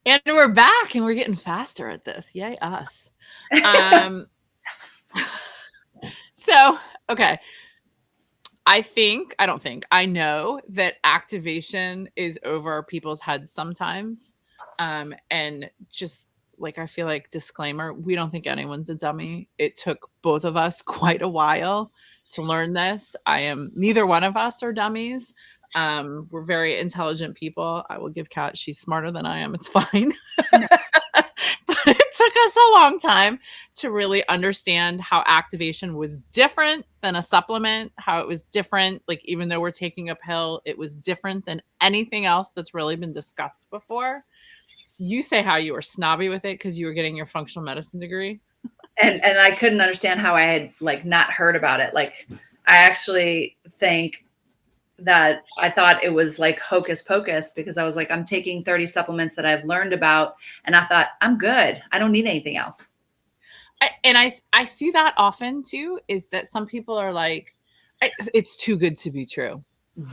And we're back and we're getting faster at this. Yay, us. Um, so, okay. I know that activation is over people's heads sometimes. And just like, I feel like disclaimer, we don't think anyone's a dummy. It took both of us quite a while to learn this. Neither one of us are dummies. We're very intelligent people. I will give Kat, she's smarter than I am. It's fine. But it took us a long time to really understand how activation was different than a supplement, how it was different. Like, even though we're taking a pill, it was different than anything else that's really been discussed before. You say how you were snobby with it because you were getting your functional medicine degree. And I couldn't understand how I had like not heard about it. Like, I actually think that I thought it was like hocus pocus because I was like, I'm taking 30 supplements that I've learned about. And I thought, I'm good. I don't need anything else. I see that often too, is that some people are like, it's too good to be true.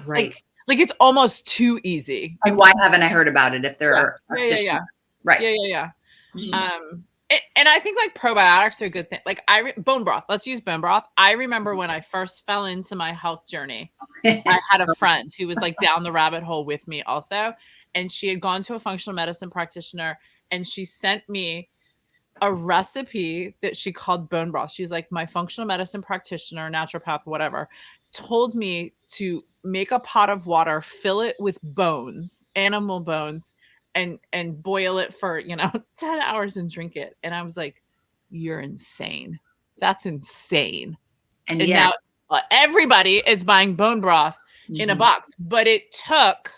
Right. Like it's almost too easy. Like, why haven't I heard about it if they're Yeah. right? Yeah. And I think like probiotics are a good thing. Like bone broth. Let's use bone broth. I remember when I first fell into my health journey, I had a friend who was like down the rabbit hole with me also, and she had gone to a functional medicine practitioner, and she sent me a recipe that she called bone broth. She's like, my functional medicine practitioner, naturopath, whatever, told me to make a pot of water, fill it with bones, animal bones, and boil it for 10 hours and drink it. And I was like, you're insane. That's insane. And And yeah, now everybody is buying bone broth in a box, but it took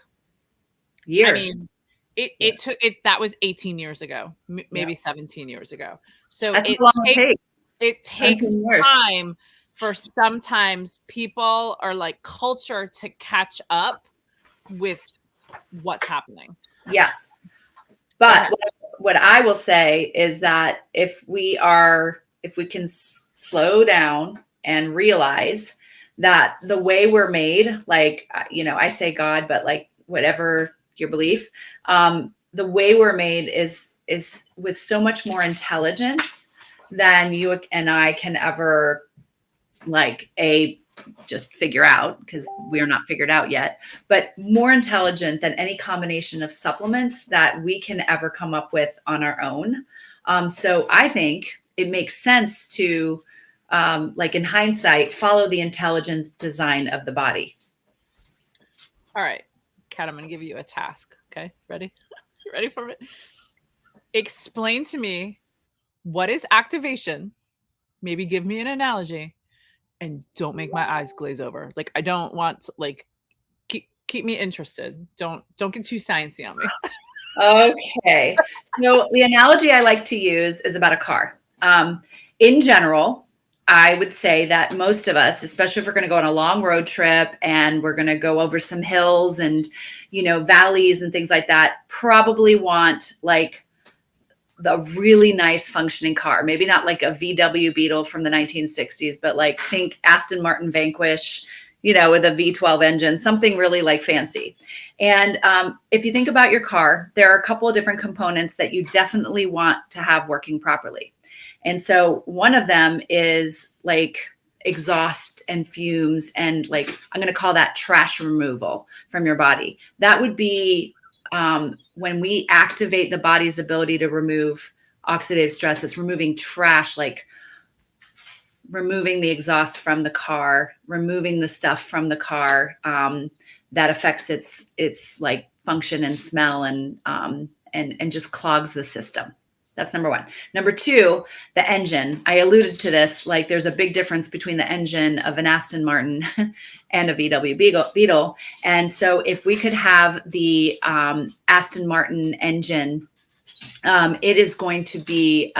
years. I mean, it took it. That was 18 years ago, maybe 17 years ago. So That's how long it takes time for sometimes people or like culture to catch up with what's happening. Yes. But what I will say is that if we can slow down and realize that the way we're made, like, I say God, but like whatever your belief, the way we're made is with so much more intelligence than you and I can ever just figure out, because we're not figured out yet, but more intelligent than any combination of supplements that we can ever come up with on our own. So I think it makes sense to, like in hindsight, follow the intelligence design of the body. All right, Kat, I'm going to give you a task. Okay, ready? Ready for it? Explain to me, what is activation? Maybe give me an analogy. And don't make my eyes glaze over. Like, I don't want to, like, keep me interested. Don't get too sciencey on me. Okay. So the analogy I like to use is about a car. In general, I would say that most of us, especially if we're going to go on a long road trip and we're going to go over some hills and, valleys and things like that, probably want like the really nice functioning car. Maybe not like a VW Beetle from the 1960s, but like think Aston Martin Vanquish, with a V12 engine, something really like fancy. And if you think about your car, there are a couple of different components that you definitely want to have working properly. And so one of them is like exhaust and fumes, and like, I'm going to call that trash removal from your body. That would be when we activate the body's ability to remove oxidative stress. It's removing trash, like removing the exhaust from the car, removing the stuff from the car that affects its like function and smell and just clogs the system. That's number one. Number two, the engine. I alluded to this, like there's a big difference between the engine of an Aston Martin and a VW Beetle. And so if we could have the Aston Martin engine, it is going to be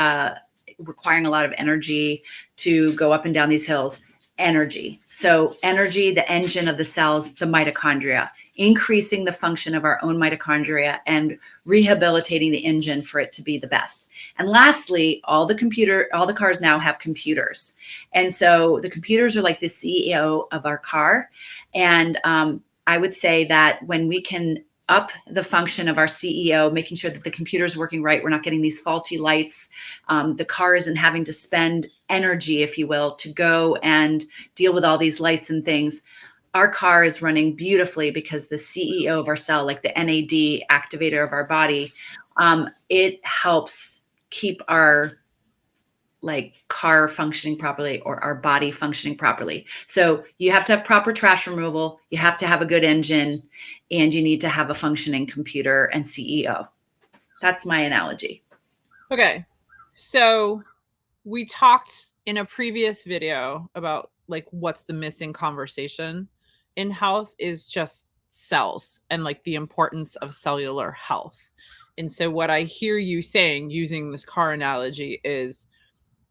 requiring a lot of energy to go up and down these hills. Energy. So energy, the engine of the cells, the mitochondria, increasing the function of our own mitochondria and rehabilitating the engine for it to be the best. And lastly, all the cars now have computers. And so the computers are like the CEO of our car. And I would say that when we can up the function of our CEO, making sure that the computer is working right. We're not getting these faulty lights. The car isn't having to spend energy, if you will, to go and deal with all these lights and things. Our car is running beautifully because the CEO of our cell, like the NAD activator of our body, it helps keep our like car functioning properly or our body functioning properly. So you have to have proper trash removal, you have to have a good engine, and you need to have a functioning computer and CEO. That's my analogy. Okay. So we talked in a previous video about like what's the missing conversation in health is just cells and like the importance of cellular health. And so what I hear you saying using this car analogy is,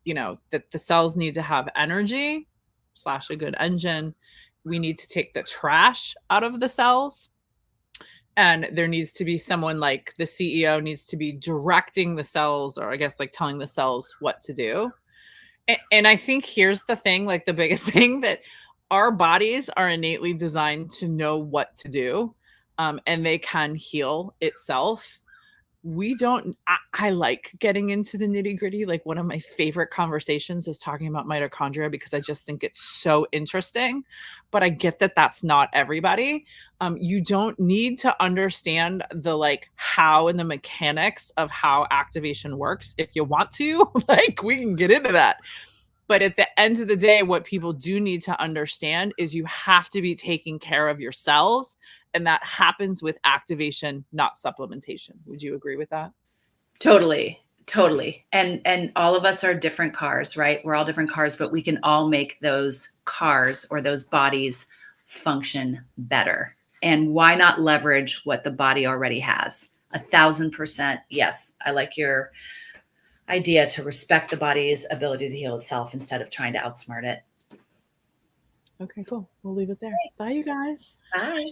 that the cells need to have energy slash a good engine. We need to take the trash out of the cells. And there needs to be someone like the CEO needs to be directing the cells, or I guess like telling the cells what to do. And I think here's the thing, like the biggest thing, that our bodies are innately designed to know what to do, and they can heal itself. We don't, I like getting into the nitty gritty. Like one of my favorite conversations is talking about mitochondria because I just think it's so interesting. But I get that that's not everybody. You don't need to understand the like how and the mechanics of how activation works. If you want to, like we can get into that. But at the end of the day, what people do need to understand is you have to be taking care of your cells. And that happens with activation, not supplementation. Would you agree with that? Totally. Totally. And all of us are different cars, right? We're all different cars, but we can all make those cars or those bodies function better. And why not leverage what the body already has? 1,000%. Yes. I like your idea to respect the body's ability to heal itself instead of trying to outsmart it. Okay, cool. We'll leave it there. Bye, you guys. Bye.